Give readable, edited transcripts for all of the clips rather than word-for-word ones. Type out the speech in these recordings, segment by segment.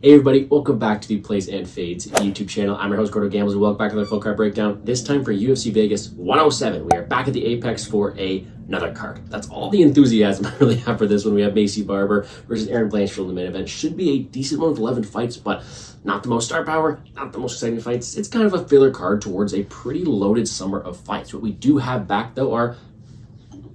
Hey everybody, welcome back to the Plays and Fades YouTube channel. I'm your host, Gordo Gambles, and welcome back to the full card breakdown. This time for UFC Vegas 107. We are back at the Apex for another card. That's all the enthusiasm I really have for this one. We have Macy Barber versus Aaron Blanchfield in the main event. Should be a decent one with 11 fights, but not the most star power, not the most exciting fights. It's kind of a filler card towards a pretty loaded summer of fights. What we do have back, though, are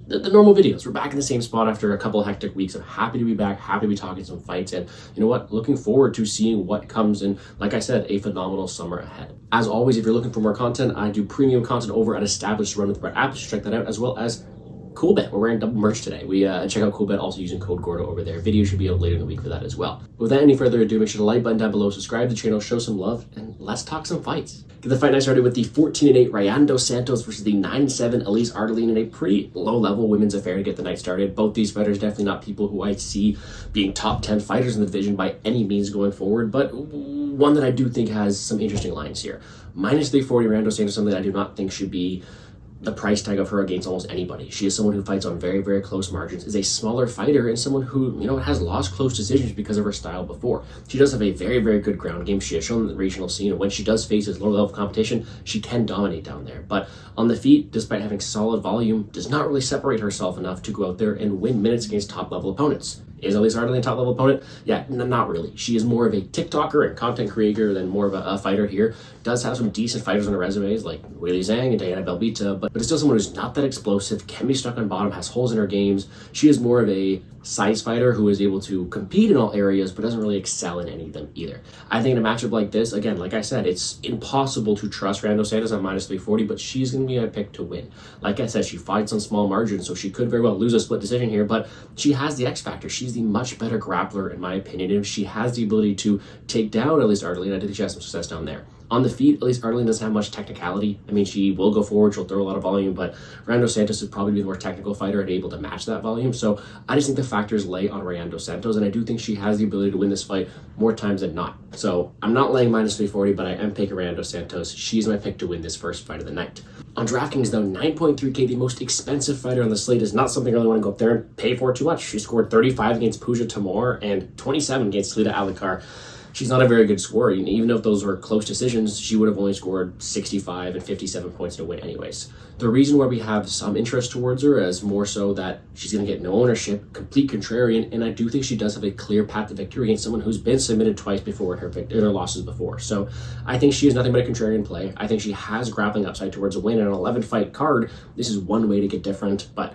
the normal videos. We're back in the same spot after a couple of hectic weeks. I'm happy to be back, happy to be talking some fights, and you know what? Looking forward to seeing what comes in. Like I said, a phenomenal summer ahead. As always, if you're looking for more content, I do premium content over at Established Run with Brett Appley. Check that out, as well as Coolbet. We're wearing double merch today. We check out Coolbet also using code Gordo over there. Video should be out later in the week for that as well. But without any further ado, make sure to like button down below, subscribe to the channel, show some love, and let's talk some fights. Get the fight night started with the 14-8 Rayando Santos versus the 9-7 Elise Ardelean in a pretty low-level women's affair to get the night started. Both these fighters definitely not people who I see being top 10 fighters in the division by any means going forward, but one that I do think has some interesting lines here. Minus 340 Rayando Santos, something I do not think should be the price tag of her against almost anybody. She is someone who fights on very, very close margins, is a smaller fighter, and someone who, you know, has lost close decisions because of her style before. She does have a very, very good ground game. She has shown the regional scene, and when she does face this lower level competition, she can dominate down there. But on the feet, despite having solid volume, does not really separate herself enough to go out there and win minutes against top level opponents. Is Elise Ardelean a top level opponent? Yeah, not really. She is more of a TikToker and content creator than more of a fighter here. Does have some decent fighters on her resumes like Weili Zhang and Diana Belbita, but it's still someone who's not that explosive, can be stuck on bottom, has holes in her games. She is more of a size fighter who is able to compete in all areas, but doesn't really excel in any of them either. I think in a matchup like this, again, like I said, it's impossible to trust Rayando Santos at minus 340, but she's going to be my pick to win. Like I said, she fights on small margins, so she could very well lose a split decision here, but she has the X factor. She's the much better grappler, in my opinion, and she has the ability to take down Elise Ardelean. I think she has some success down there. On the feet, Elise Ardelean doesn't have much technicality. I mean, she will go forward, she'll throw a lot of volume, but Rayando Santos would probably be the more technical fighter and able to match that volume. So I just think the factors lay on Rayando Santos, and I do think she has the ability to win this fight more times than not. So I'm not laying minus 340, but I am picking Rayando Santos. She's my pick to win this first fight of the night. On DraftKings, though, 9.3K, the most expensive fighter on the slate, is not something I really want to go up there and pay for too much. She scored 35 against Pooja Tamor and 27 against Lita Alikar. She's not a very good scorer. Even if those were close decisions, she would have only scored 65 and 57 points to win anyways. The reason why we have some interest towards her is more so that she's going to get no ownership, complete contrarian, and I do think she does have a clear path to victory against someone who's been submitted twice before in her losses before. So I think she is nothing but a contrarian play. I think she has grappling upside towards a win in an 11-fight card. This is one way to get different, but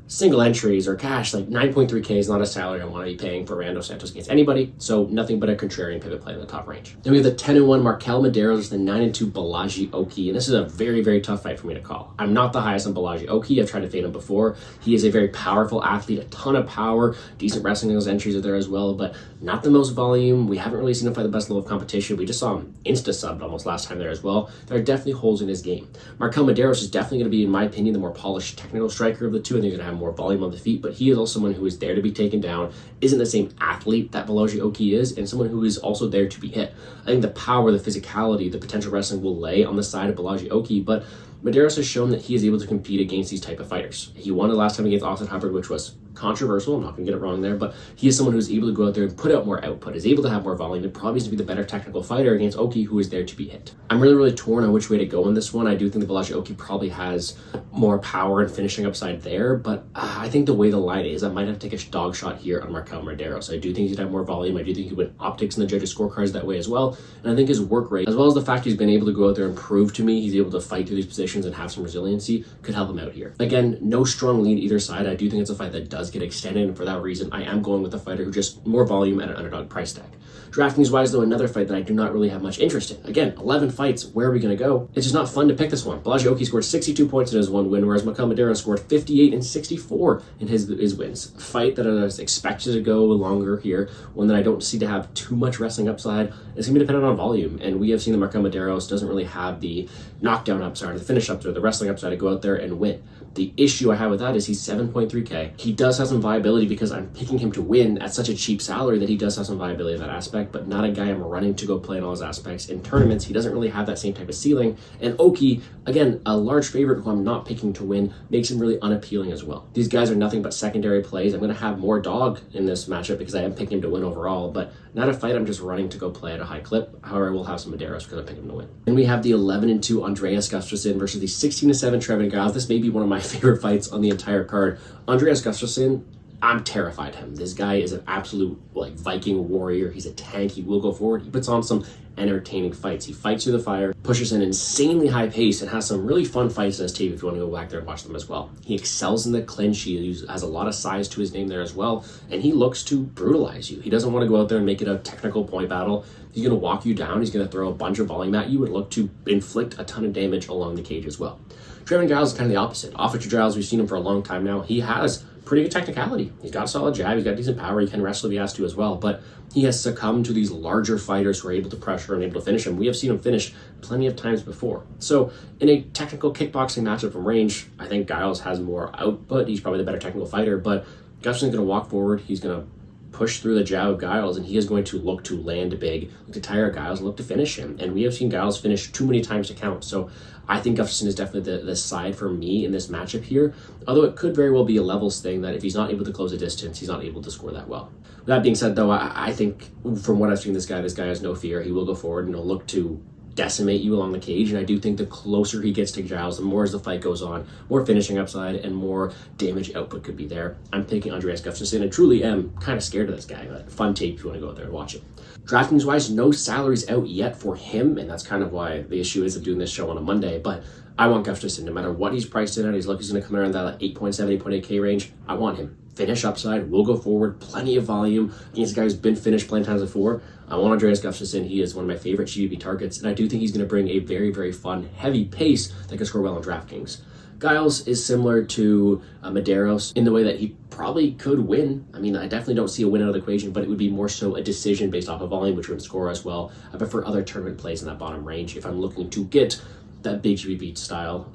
single entries or cash, like 9.3K is not a salary I want to be paying for Rayando Santos against anybody, so nothing but a contrarian pivot play in the top range. Then we have the 10-1 Markel Mederos, the 9-2 Balaji Oki, and this is a very, very tough fight for me to call. I'm not the highest on Balaji Oki. I've tried to fade him before. He is a very powerful athlete, a ton of power, decent wrestling in those entries are there as well, but not the most volume. We haven't really seen him fight the best level of competition. We just saw him insta-subbed almost last time there as well. There are definitely holes in his game. Markel Mederos is definitely going to be, in my opinion, the more polished technical striker of the two. I think he's going to have more volume on the feet, but he is also someone who is there to be taken down, isn't the same athlete that Balaji Oki is, and someone who is also there to be hit. I think the power, the physicality, the potential wrestling will lay on the side of Balaji Oki, but Mederos has shown that he is able to compete against these type of fighters. He won the last time against Austin Hubbard, which was controversial. I'm not going to get it wrong there, but he is someone who's able to go out there and put out more output, is able to have more volume, and probably is to be the better technical fighter against Oki, who is there to be hit. I'm really, really torn on which way to go in this one. I do think that Balaji Oki probably has more power and finishing upside there, but I think the way the line is, I might have to take a dog shot here on Markel Mederos. I do think he'd have more volume. I do think he would optics in the judges' scorecards that way as well, and I think his work rate, as well as the fact he's been able to go out there and prove to me he's able to fight through these positions and have some resiliency, could help him out here. Again, no strong lead either side. I do think it's a fight that does get extended, and for that reason, I am going with a fighter who just more volume at an underdog price tag. DraftKings wise, though, another fight that I do not really have much interest in. Again, 11 fights, where are we going to go? It's just not fun to pick this one. Balaji Oki scored 62 points in his one win, whereas Markel Mederos scored 58 and 64 in his wins. A fight that I was expected to go longer here, one that I don't see to have too much wrestling upside. It's going to be dependent on volume, and we have seen that Markel Mederos doesn't really have the knockdown upside, or the finish upside, or the wrestling upside to go out there and win. The issue I have with that is he's 7.3K. He does does have some viability because I'm picking him to win at such a cheap salary that he does have some viability in that aspect, but not a guy I'm running to go play in all his aspects. In tournaments, he doesn't really have that same type of ceiling. And Oki, again, a large favorite who I'm not picking to win, makes him really unappealing as well. These guys are nothing but secondary plays. I'm going to have more dog in this matchup because I am picking him to win overall, but not a fight I'm just running to go play at a high clip. However, we'll have some Mederos because I'm picking him to win. Then we have the 11-2 Andreas Gustafsson versus the 16-7 Trevin Giles. This may be one of my favorite fights on the entire card. Andreas Gustafsson, I'm terrified of him. This guy is an absolute Viking warrior. He's a tank. He will go forward. He puts on some entertaining fights. He fights through the fire, pushes an insanely high pace, and has some really fun fights in his tape if you want to go back there and watch them as well. He excels in the clinch. He has a lot of size to his name there as well, and he looks to brutalize you. He doesn't want to go out there and make it a technical point battle. He's going to walk you down. He's going to throw a bunch of volume at you and look to inflict a ton of damage along the cage as well. Trevin Giles is kind of the opposite. Off at your Giles, we've seen him for a long time now. He has pretty good technicality. He's got a solid jab. He's got decent power. He can wrestle if he has to as well. But he has succumbed to these larger fighters who are able to pressure and able to finish him. We have seen him finish plenty of times before. So in a technical kickboxing matchup from range, I think Giles has more output. He's probably the better technical fighter. But Gustafsson's going to walk forward. He's going to push through the jab of Giles, and he is going to look to land big, look to tire Giles, and look to finish him. And we have seen Giles finish too many times to count. So I think Gustafsson is definitely the side for me in this matchup here, although it could very well be a levels thing that if he's not able to close a distance, he's not able to score that well. With that being said, though, I think from what I've seen, this guy has no fear. He will go forward and he'll look to decimate you along the cage, and I do think the closer he gets to Giles, the more as the fight goes on, more finishing upside and more damage output could be there. I'm picking Andreas Gustafsson and truly am kind of scared of this guy, but fun tape if you want to go out there and watch it. DraftKings wise, no salaries out yet for him, and that's kind of why the issue is of doing this show on a Monday, but I want Gustafsson no matter what he's priced in at. He's going to come around that 8.7, 8.8K range. I want him. Finish upside, will go forward, plenty of volume against a guy who's been finished plenty times before. I want Andreas Gustafsson. He is one of my favorite GPP targets, and I do think he's going to bring a very, very fun, heavy pace that can score well on DraftKings. Giles is similar to Mederos in the way that he probably could win. I mean, I definitely don't see a win out of the equation, but it would be more so a decision based off of volume, which would score as well. I prefer other tournament plays in that bottom range if I'm looking to get that big GPP style.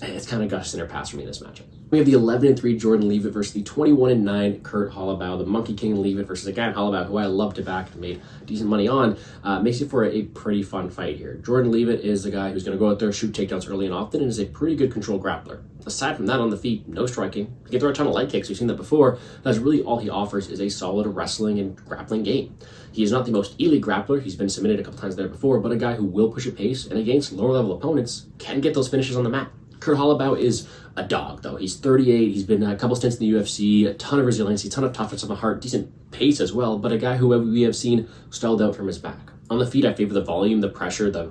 It's kind of Gustafsson or pass for me in this matchup. We have the 11-3 Jordan Leavitt versus the 21-9 Kurt Holobaugh, the Monkey King Leavitt versus a guy in Holobaugh who I love to back and made decent money on. Makes it for a pretty fun fight here. Jordan Leavitt is a guy who's going to go out there, shoot takedowns early and often, and is a pretty good control grappler. Aside from that, on the feet, no striking. He can throw a ton of leg kicks. We've seen that before. That's really all he offers is a solid wrestling and grappling game. He is not the most elite grappler. He's been submitted a couple times there before, but a guy who will push a pace and against lower level opponents can get those finishes on the mat. Kurt Holobaugh is a dog, though. He's 38. He's been a couple stints in the UFC, a ton of resiliency, a ton of toughness on the heart, decent pace as well, but a guy who we have seen stalled out from his back. On the feet, I favor the volume, the pressure, the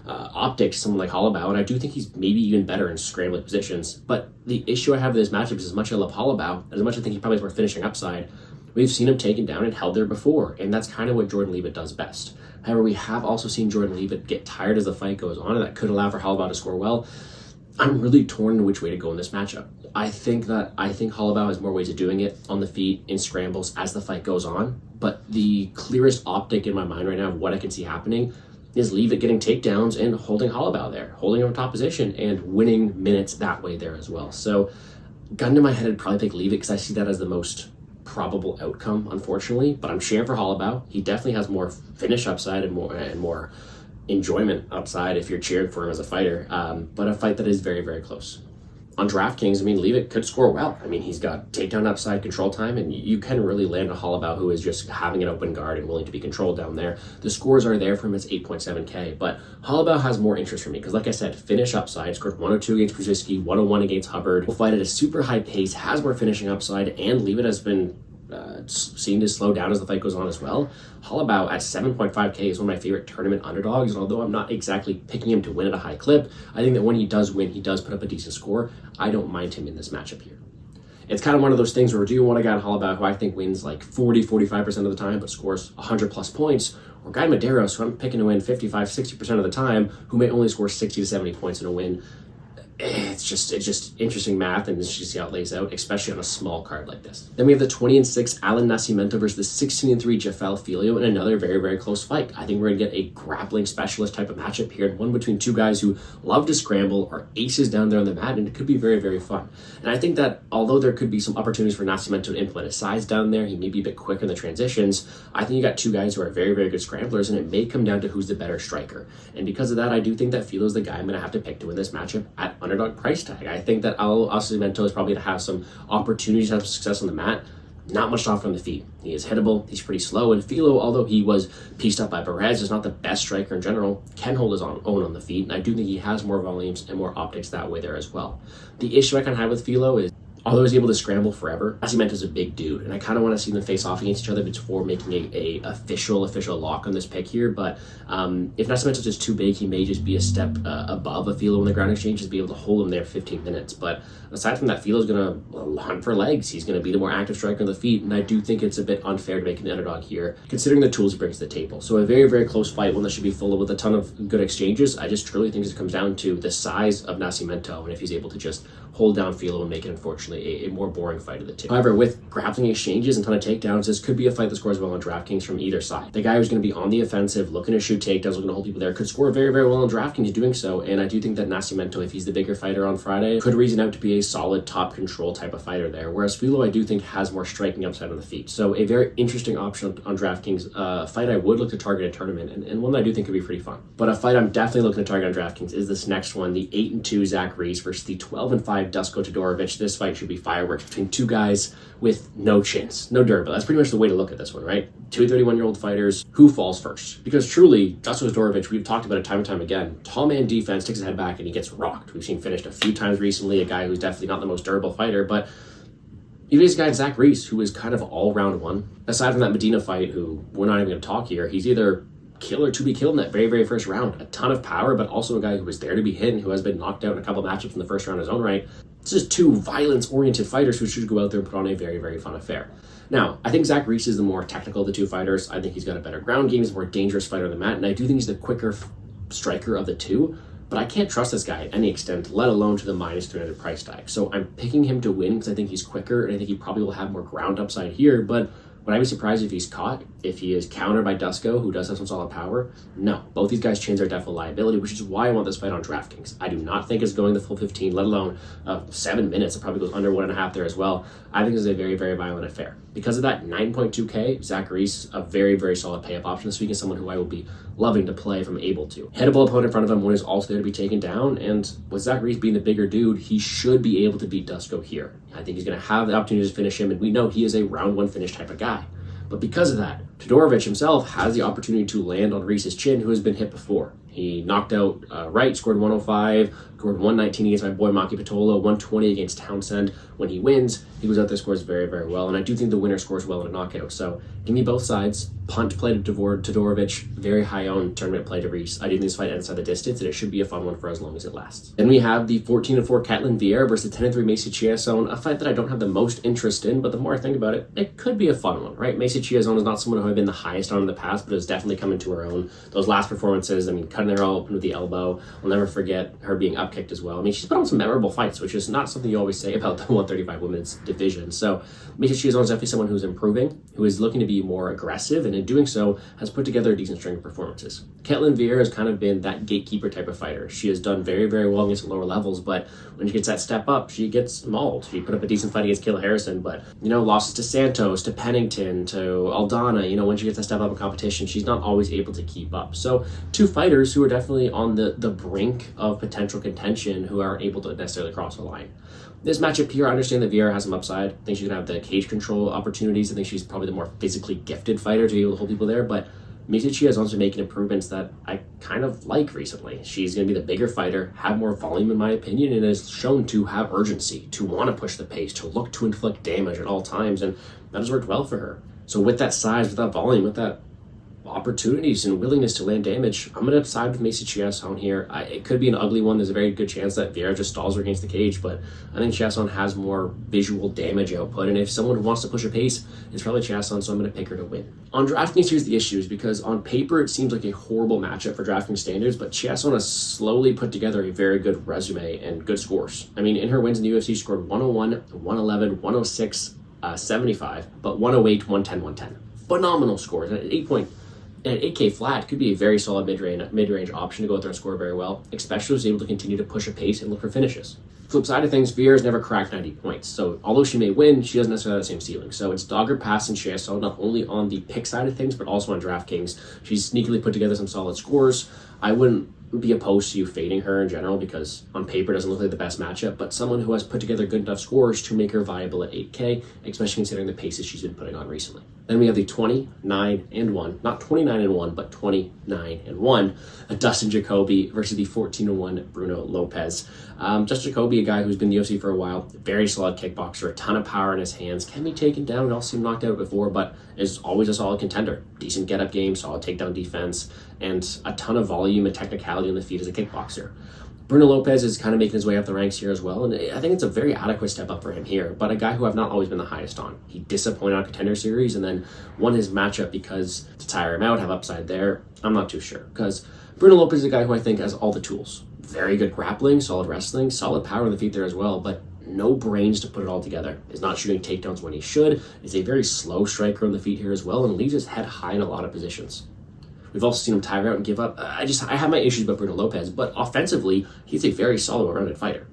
optics, someone like Holobaugh, and I do think he's maybe even better in scrambling positions. But the issue I have with this matchup is as much as I love Holobaugh, as much as I think he probably has more finishing upside, we've seen him taken down and held there before, and that's kind of what Jordan Leavitt does best. However, we have also seen Jordan Leavitt get tired as the fight goes on, and that could allow for Holobaugh to score well. I'm really torn in which way to go in this matchup. I think Holobaugh has more ways of doing it on the feet, in scrambles, as the fight goes on, but the clearest optic in my mind right now of what I can see happening is Leavitt getting takedowns and holding Holobaugh there, holding him in top position and winning minutes that way there as well. So gun to my head, I'd probably pick Leavitt because I see that as the most probable outcome, unfortunately, but I'm cheering for Holobaugh. He definitely has more finish upside and more enjoyment upside if you're cheering for him as a fighter, but a fight that is very, very close. On DraftKings, I mean, Leavitt could score well. I mean, he's got takedown upside, control time, and you can really land a Holobaugh who is just having an open guard and willing to be controlled down there. The scores are there for him as 8.7K, but Holobaugh has more interest for me because, like I said, finish upside, scored 102 against Brzezinski, 101 against Hubbard, will fight at a super high pace, has more finishing upside, and Leavitt has been seen to slow down as the fight goes on as well. Holobaugh at 7.5K is one of my favorite tournament underdogs, and although I'm not exactly picking him to win at a high clip, I think that when he does win, he does put up a decent score. I don't mind him in this matchup here. It's kind of one of those things where do you want a guy in Holobaugh who I think wins like 40-45% of the time but scores 100 plus points, or a guy in Mederos who I'm picking to win 55-60% of the time who may only score 60 to 70 points in a win. it's just interesting math, and let's just see how it lays out, especially on a small card like this. Then we have the 20-6 Alan Nascimento versus the 16-3 Filho in another very, very close fight. I think we're going to get a grappling specialist type of matchup here, and one between two guys who love to scramble, are aces down there on the mat, and it could be very, very fun. And I think that although there could be some opportunities for Nascimento to implement his size down there, he may be a bit quicker in the transitions, I think you got two guys who are very, very good scramblers, and it may come down to who's the better striker. And because of that, I do think that Filho's the guy I'm going to have to pick to win this matchup at underdog price tag. I think that Nascimento is probably going to have some opportunities to have success on the mat, not much off on the feet. He is hittable, he's pretty slow, and Filho, although he was pieced up by Perez, is not the best striker in general, can hold his own on the feet, and I do think he has more volumes and more optics that way there as well. The issue I kind of have with Filho is, although he's able to scramble forever, Nascimento's a big dude, and I kind of want to see them face off against each other before making a official lock on this pick here. But if Nascimento's just too big, he may just be a step above a Filho in the ground exchange, just be able to hold him there 15 minutes. But aside from that, Filo's going to hunt for legs. He's going to be the more active striker on the feet, and I do think it's a bit unfair to make an underdog here, considering the tools he brings to the table. So a very, very close fight, one that should be full with a ton of good exchanges. I just truly think it comes down to the size of Nascimento, and if he's able to just hold down Filho and make it, unfortunately, a more boring fight of the two. However, with grappling exchanges and ton of takedowns, this could be a fight that scores well on DraftKings from either side. The guy who's going to be on the offensive, looking to shoot takedowns, looking to hold people there, could score very, very well on DraftKings doing so, and I do think that Nascimento, if he's the bigger fighter on Friday, could reason out to be a solid top control type of fighter there, whereas Filho, I do think, has more striking upside on the feet. So a very interesting option on DraftKings, fight I would look to target in a tournament, and one that I do think could be pretty fun. But a fight I'm definitely looking to target on DraftKings is this next one, the 8-2 Zach Reese versus the 12-5 Dusko Todorovic. This fight should be fireworks between two guys with no chins, no durable. That's pretty much the way to look at this one, right? Two 31-year-old fighters. Who falls first? Because truly, Dusko Todorovic, we've talked about it time and time again, tall man defense, takes his head back, and he gets rocked. We've seen finished a few times recently, a guy who's definitely not the most durable fighter, but even this guy, Zach Reese, who is kind of all round one. Aside from that Medina fight, who we're not even going to talk here, he's either kill or to be killed in that very, very first round. A ton of power, but also a guy who was there to be hit and who has been knocked out in a couple of matchups in the first round in his own right. This is two violence-oriented fighters who should go out there and put on a very, very fun affair. Now, I think Zach Reese is the more technical of the two fighters. I think he's got a better ground game. He's a more dangerous fighter on the mat, and I do think he's the quicker striker of the two. But I can't trust this guy at any extent, let alone to the minus 300 price tag. So I'm picking him to win because I think he's quicker, and I think he probably will have more ground upside here. But would I be surprised if he's caught? If he is countered by Dusko, who does have some solid power? No. Both these guys' chins are definitely liability, which is why I want this fight on DraftKings. I do not think it's going the full 15, let alone 7 minutes. It probably goes under 1.5 there as well. I think this is a very, very violent affair. Because of that 9.2K, Zach Reese, a very, very solid pay-up option this week, is someone who I will be loving to play if I'm able to. Hittable opponent in front of him, one is also there to be taken down, and with Zach Reese being the bigger dude, he should be able to beat Dusko here. I think he's going to have the opportunity to finish him, and we know he is a round one finish type of guy. But because of that, Todorovic himself has the opportunity to land on Reese's chin, who has been hit before. He knocked out Wright, scored 105, scored 119 against my boy Maki Pitolo, 120 against Townsend. When he wins, he goes out there, scores very, very well. And I do think the winner scores well in a knockout. So give me both sides. Punt play to Todorovic, very high owned tournament play to Reese. I do think this fight ends at the distance, and it should be a fun one for as long as it lasts. Then we have the 14-4 Ketlin Vieira versus the 10-3 Macy Chiasson, a fight that I don't have the most interest in, but the more I think about it, it could be a fun one, right? Macy Chiasson is not someone who I've been the highest on in the past, but has definitely come into her own. Those last performances, I mean, cutting her all open with the elbow. I'll never forget her being upkicked as well. I mean, she's put on some memorable fights, which is not something you always say about the 135 women's division. So Macy Chiasson is definitely someone who's improving, who is looking to be more aggressive, and in doing so, has put together a decent string of performances. Ketlin Vieira has kind of been that gatekeeper type of fighter. She has done very, very well against the lower levels, but when she gets that step up, she gets mauled. She put up a decent fight against Kayla Harrison, but, losses to Santos, to Pennington, to Aldana, when she gets that step up in competition, she's not always able to keep up. So two fighters who are definitely on the brink of potential contention who aren't able to necessarily cross the line. This matchup here, I understand that Vieira has some upside. I think she's going to have the cage control opportunities. I think she's probably the more physically gifted fighter to be able to hold people there, but Macy Chiasson's been making improvements that I kind of like recently. She's going to be the bigger fighter, have more volume in my opinion, and is shown to have urgency, to want to push the pace, to look to inflict damage at all times, and that has worked well for her. So with that size, with that volume, with that opportunities and willingness to land damage, I'm going to side with Macy Chiasson here. It could be an ugly one. There's a very good chance that Vieira just stalls her against the cage, but I think Chiasson has more visual damage output, and if someone wants to push a pace, it's probably Chiasson, so I'm going to pick her to win. On DraftKings, here's the issues, because on paper, it seems like a horrible matchup for DraftKings standards, but Chiasson has slowly put together a very good resume and good scores. I mean, in her wins in the UFC, she scored 101, 111, 106, 75, but 108, 110, 110. Phenomenal scores, and at 8K flat, could be a very solid mid-range option to go out there and score very well, especially if she's able to continue to push a pace and look for finishes. Flip side of things, Vieira's never cracked 90 points, so although she may win, she doesn't necessarily have the same ceiling. So it's dogger pass and Chiasson, not only on the pick side of things, but also on DraftKings. She's sneakily put together some solid scores. I wouldn't be opposed to you fading her in general, because on paper it doesn't look like the best matchup, but someone who has put together good enough scores to make her viable at 8K, especially considering the paces she's been putting on recently. Then we have the 29-1, not 29-1, but 29-1, Dustin Jacoby versus the 14-1 Bruno Lopes. Just Jacoby, a guy who's been in the UFC for a while, very solid kickboxer, a ton of power in his hands, can be taken down. We've all seen him knocked out before, but is always a solid contender. Decent get-up game, solid takedown defense, and a ton of volume and technicality on the feet as a kickboxer. Bruno Lopes is kind of making his way up the ranks here as well, and I think it's a very adequate step up for him here, but a guy who I've not always been the highest on. He disappointed on Contender Series and then won his matchup because to tire him out, have upside there, I'm not too sure, because Bruno Lopes is a guy who I think has all the tools. Very good grappling, solid wrestling, solid power on the feet there as well, but no brains to put it all together. Is not shooting takedowns when he should, is a very slow striker on the feet here as well, and leaves his head high in a lot of positions. We've also seen him tire out and give up. I have my issues with Bruno Lopes, but offensively, he's a very solid, well-rounded fighter.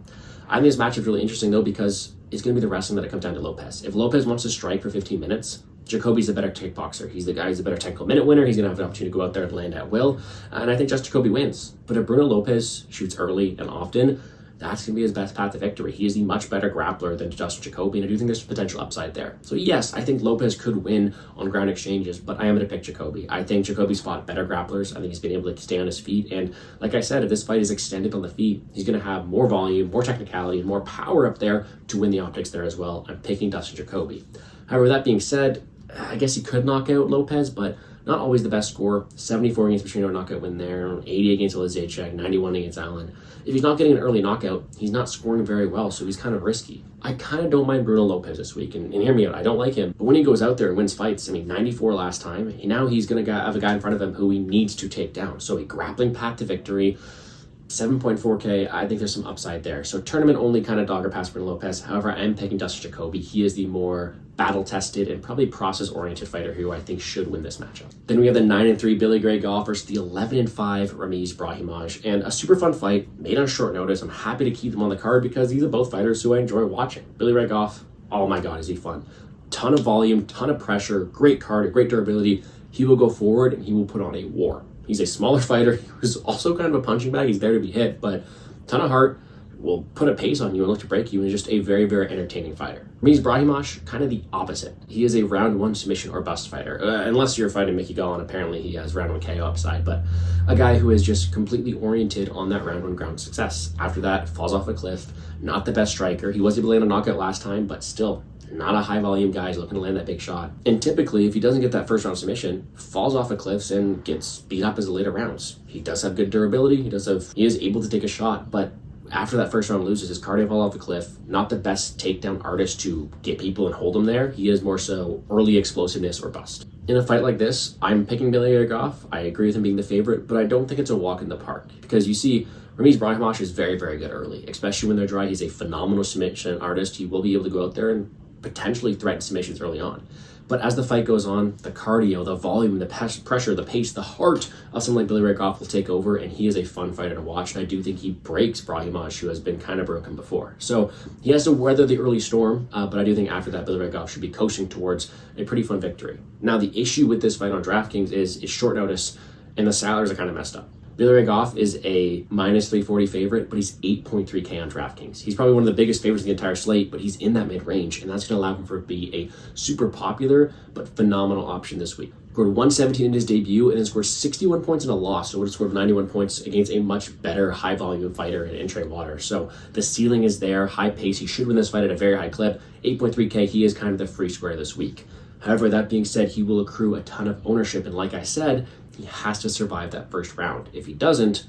I think this matchup's really interesting, though, because it's going to be the wrestling that it comes down to Lopes. If Lopes wants to strike for 15 minutes, Jacoby's a better kickboxer. He's the guy who's a better technical minute winner. He's going to have an opportunity to go out there and land at will, and I think just Jacoby wins. But if Bruno Lopes shoots early and often, that's going to be his best path to victory. He is the much better grappler than Justin Jacoby, and I do think there's potential upside there. So yes, I think Lopes could win on ground exchanges, but I am going to pick Jacoby. I think Jacoby's fought better grapplers. I think he's been able to stay on his feet, and like I said, if this fight is extended on the feet, he's going to have more volume, more technicality, and more power up there to win the optics there as well. I'm picking Dustin Jacoby. However, that being said, I guess he could knock out Lopes, but not always the best score. 74 against Petrino, knockout win there. 80 against Olizejczyk, 91 against Allen. If he's not getting an early knockout, he's not scoring very well, so he's kind of risky. I kind of don't mind Bruno Lopes this week, and hear me out, I don't like him. But when he goes out there and wins fights, 94 last time, and now he's going to have a guy in front of him who he needs to take down. So a grappling path to victory, 7.4K, I think there's some upside there. So tournament only kind of dogger pass Bruno Lopes. However, I am picking Dustin Jacoby. He is the more battle-tested and probably process-oriented fighter who I think should win this matchup. Then we have the 9-3 Billy Gray Goff versus the 11-5 Ramiz Brahimaj, and a super fun fight made on short notice. I'm happy to keep them on the card because these are both fighters who I enjoy watching. Billy Gray Goff, oh my god, is he fun. Ton of volume, ton of pressure, great card, great durability. He will go forward and he will put on a war. He's a smaller fighter who's also kind of a punching bag. He's there to be hit, but ton of heart, will put a pace on you and look to break you, and is just a very, very entertaining fighter. Ramiz Brahimaj, kind of the opposite. He is a round one submission or bust fighter, unless you're fighting Mickey Gall, apparently he has round one KO upside, but a guy who is just completely oriented on that round one ground success. After that, falls off a cliff, not the best striker. He was able to land a knockout last time, but still, not a high volume guy. He's looking to land that big shot. And typically, if he doesn't get that first round submission, falls off of cliffs and gets beat up as the later rounds. He does have good durability. He is able to take a shot, but after that first round loses, his cardio fall off the cliff. Not the best takedown artist to get people and hold them there. He is more so early explosiveness or bust. In a fight like this, I'm picking Billy Goff. I agree with him being the favorite, but I don't think it's a walk in the park, because you see, Ramiz Brahimaj is very, very good early, especially when they're dry. He's a phenomenal submission artist. He will be able to go out there and potentially threaten submissions early on. But as the fight goes on, the cardio, the volume, the pressure, the pace, the heart of someone like Billy Ray Goff will take over, and he is a fun fighter to watch. And I do think he breaks Brahimaj, who has been kind of broken before. So he has to weather the early storm, but I do think after that, Billy Ray Goff should be coasting towards a pretty fun victory. Now, the issue with this fight on DraftKings is short notice, and the salaries are kind of messed up. Billy Ray Goff is a minus 340 favorite, but he's 8.3K on DraftKings. He's probably one of the biggest favorites in the entire slate, but he's in that mid-range, and that's going to allow him to be a super popular but phenomenal option this week. Scored 117 in his debut and then scored 61 points in a loss, so would have scored 91 points against a much better high-volume fighter in Trey Waters. So the ceiling is there, high pace. He should win this fight at a very high clip. 8.3K, he is kind of the free square this week. However, that being said, he will accrue a ton of ownership. And like I said, he has to survive that first round. If he doesn't,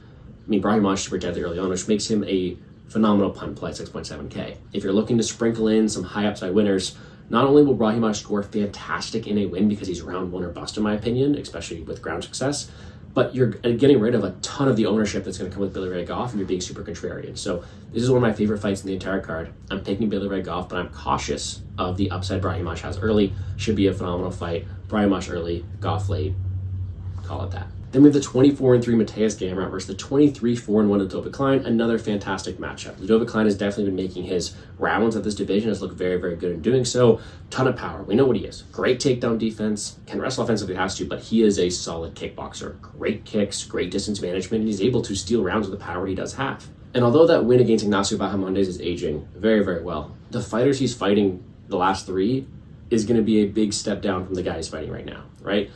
Brahimaj super deadly early on, which makes him a phenomenal punt play, 6.7K. If you're looking to sprinkle in some high upside winners, not only will Brahimaj score fantastic in a win because he's round one or bust in my opinion, especially with ground success, but you're getting rid of a ton of the ownership that's going to come with Billy Ray Goff, and you're being super contrarian. So this is one of my favorite fights in the entire card. I'm picking Billy Ray Goff, but I'm cautious of the upside Brahimaj has early. Should be a phenomenal fight. Brahimaj early, Goff late. Call it that. Then we have the 24-3 Mateusz Gamrot versus the 23-4-1 Todorovic Klein. Another fantastic matchup. Todorovic Klein has definitely been making his rounds at this division, has looked very, very good in doing so. Ton of power. We know what he is. Great takedown defense. Can wrestle offensively if he has to, but he is a solid kickboxer. Great kicks, great distance management, and he's able to steal rounds with the power he does have. And although that win against Ignacio Bahamondes is aging very, very well, the fighters he's fighting the last three is going to be a big step down from the guy he's fighting right now, right?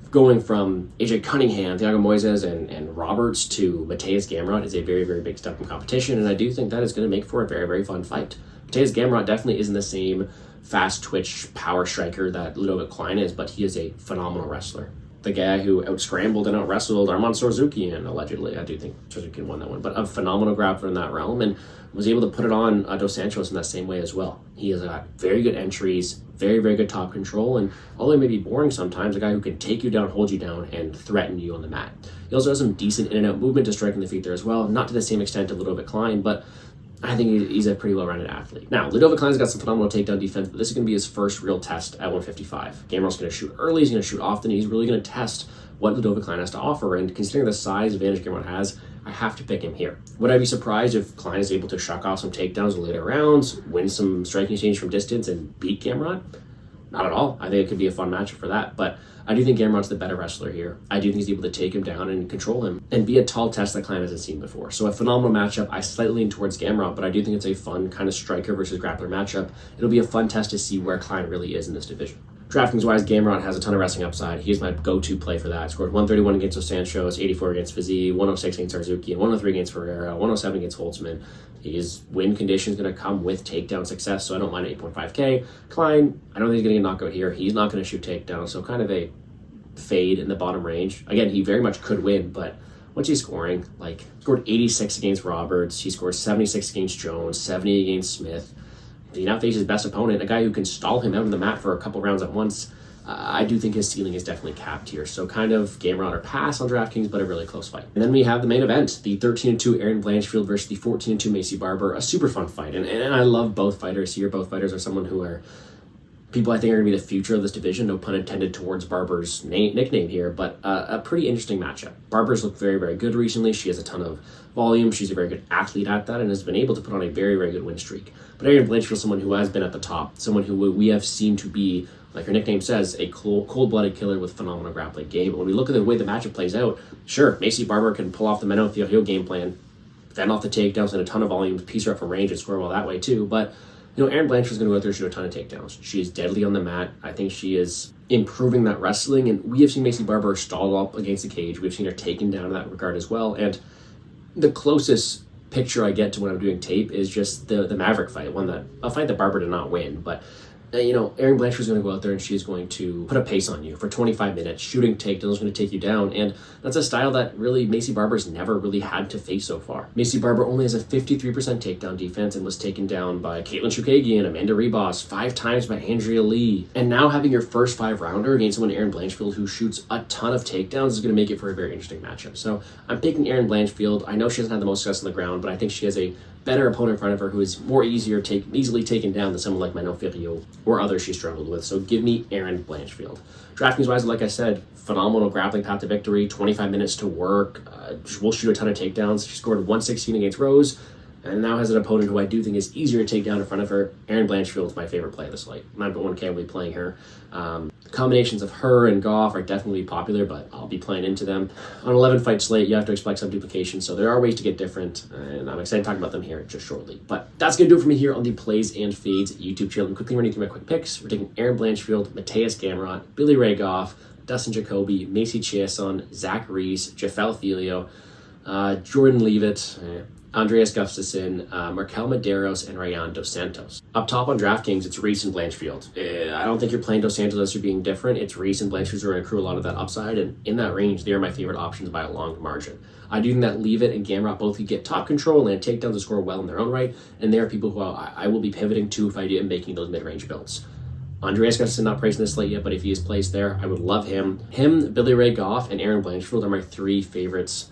Going from AJ Cunningham, Thiago Moises, and Roberts to Mateusz Gamrot is a very, very big step in competition, and I do think that is going to make for a very, very fun fight. Mateusz Gamrot definitely isn't the same fast twitch power striker that Todorovic Klein is, but he is a phenomenal wrestler. The guy who out-scrambled and out-wrestled Arman Sorzukian, allegedly. I do think Sorzukian won that one, but a phenomenal grappler in that realm, and was able to put it on Dos Santos in that same way as well. He has got very good entries, very, very good top control, and although he may be boring sometimes, a guy who can take you down, hold you down, and threaten you on the mat. He also has some decent in and out movement to striking the feet there as well, not to the same extent of Todorovic Klein, but I think he's a pretty well-rounded athlete. Now, Todorovic Klein's got some phenomenal takedown defense, but this is going to be his first real test at 155. Gamrot's going to shoot early, he's going to shoot often, and he's really going to test what Todorovic Klein has to offer, and considering the size advantage Gamrot has, I have to pick him here. Would I be surprised if Klein is able to shuck off some takedowns in later rounds, win some striking exchange from distance, and beat Gamrot? Not at all. I think it could be a fun matchup for that, but I do think Gamrot's the better wrestler here. I do think he's able to take him down and control him and be a tall test that Klein hasn't seen before. So a phenomenal matchup. I slightly lean towards Gamrot, but I do think it's a fun kind of striker versus grappler matchup. It'll be a fun test to see where Klein really is in this division. DraftKings-wise, Gamrot has a ton of wrestling upside. He's my go-to play for that. Scored 131 against Dos Santos, 84 against Fizzy, 106 against Arzuki, and 103 against Ferreira, 107 against Holtzman. His win condition is going to come with takedown success, so I don't mind 8.5K. Klein, I don't think he's going to get knocked out here. He's not going to shoot takedowns, so kind of a fade in the bottom range. Again, he very much could win, but what's he scoring? Like, scored 86 against Roberts. He scored 76 against Jones, 70 against Smith. He now faces his best opponent, a guy who can stall him out on the mat for a couple rounds at once. I do think his ceiling is definitely capped here. So kind of Gamrot or pass on DraftKings, but a really close fight. And then we have the main event, the 13-2 Aaron Blanchfield versus the 14-2 Macy Barber, a super fun fight. And I love both fighters here. Both fighters are someone who are people I think are going to be the future of this division, no pun intended towards Barber's nickname here, but a pretty interesting matchup. Barber's looked very, very good recently. She has a ton of volume. She's a very good athlete at that and has been able to put on a very, very good win streak. But Aaron Blanchfield is someone who has been at the top, someone who we have seen to be, like her nickname says, a cold-blooded killer with phenomenal grappling game. But when we look at the way the matchup plays out, sure, Macy Barber can pull off the Meno Filho game plan, fend off the takedowns and a ton of volume, piece her up from range and score well that way too, but Aaron Blanchfield is going to go out there and shoot a ton of takedowns. She is deadly on the mat. I think she is improving that wrestling, and we have seen Macy Barber stall up against the cage. We've seen her taken down in that regard as well, and the closest picture I get to when I'm doing tape is just the Maverick fight, a fight that Barber did not win, but Aaron Blanchfield is going to go out there and she's going to put a pace on you for 25 minutes, shooting takedowns, is going to take you down, and that's a style that really Macy Barber's never really had to face so far. Macy Barber only has a 53% takedown defense and was taken down by Caitlin Chukagian, Amanda Ribas, 5 times by Andrea Lee, and now having your first 5-rounder against someone Aaron Blanchfield who shoots a ton of takedowns is going to make it for a very interesting matchup. So I'm picking Aaron Blanchfield. I know she hasn't had the most success on the ground, but I think she has a better opponent in front of her who is more easily taken down than someone like Meno Filho or others she struggled with. So give me Aaron Blanchfield. DraftKings-wise, like I said, phenomenal grappling path to victory, 25 minutes to work. Will shoot a ton of takedowns. She scored 116 against Rose, and now has an opponent who I do think is easier to take down in front of her. Aaron Blanchfield is my favorite play of this slate. 9.1K will be playing her. Combinations of her and Goff are definitely popular, but I'll be playing into them. On an 11-fight slate, you have to expect some duplication, so there are ways to get different, and I'm excited to talk about them here just shortly. But that's going to do it for me here on the Plays and Fades YouTube channel. I'm quickly running through my quick picks. We're taking Aaron Blanchfield, Mateusz Gamrot, Billy Ray Goff, Dustin Jacoby, Macy Chiasson, Zach Reese, Jafel Filho, Jordan Leavitt. Andreas Gustafsson, Markel Mederos, and Rayan Dos Santos. Up top on DraftKings, it's Reese and Blanchfield. I don't think you're playing Dos Santos as you're being different. It's Reese and Blanchfield who are going to accrue a lot of that upside, and in that range, they are my favorite options by a long margin. I do think that Leavitt and Gamrot both could get top control and takedowns to score well in their own right, and they are people who I will be pivoting to if I am making those mid-range builds. Andreas Gustafsson not priced in this slate yet, but if he is placed there, I would love him. Him, Billy Ray Goff, and Aaron Blanchfield are my three favorites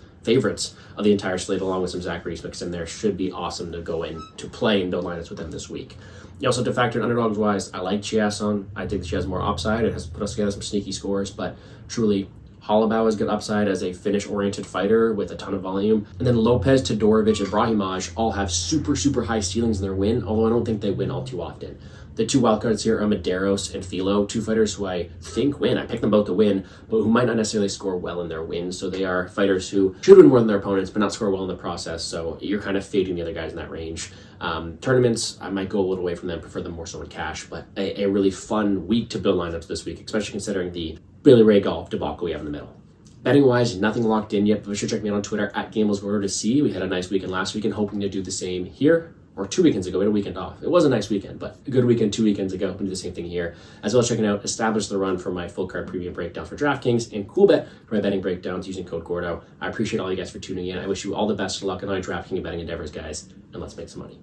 of the entire slate, along with some Zach Reese mixed in there. Should be awesome to go in to play and build lineups with them this week. You also have to factor in underdogs wise. I like Chiasson. I think that she has more upside. It has put us together some sneaky scores, but truly Holobaugh has good upside as a finish-oriented fighter with a ton of volume. And then Lopes, Todorovic, and Brahimaj all have super, super high ceilings in their win, although I don't think they win all too often. The two wildcards here are Mederos and Filho, two fighters who I think win. I picked them both to win, but who might not necessarily score well in their wins. So they are fighters who should win more than their opponents, but not score well in the process. So you're kind of fading the other guys in that range. Tournaments, I might go a little away from them, prefer them more so in cash, but a really fun week to build lineups this week, especially considering the Billy Ray Golf debacle we have in the middle. Betting wise, nothing locked in yet, but be sure to check me out on Twitter at GamblesGordo to see. We had a nice weekend last weekend, hoping to do the same here. Or 2 weekends ago, we had a weekend off. It was a nice weekend, but a good weekend 2 weekends ago. Hoping to do the same thing here. As well as checking out Establish the Run for my full card premium breakdown for DraftKings and CoolBet for my betting breakdowns using code Gordo. I appreciate all you guys for tuning in. I wish you all the best of luck in all your DraftKings and betting endeavors, guys, and let's make some money.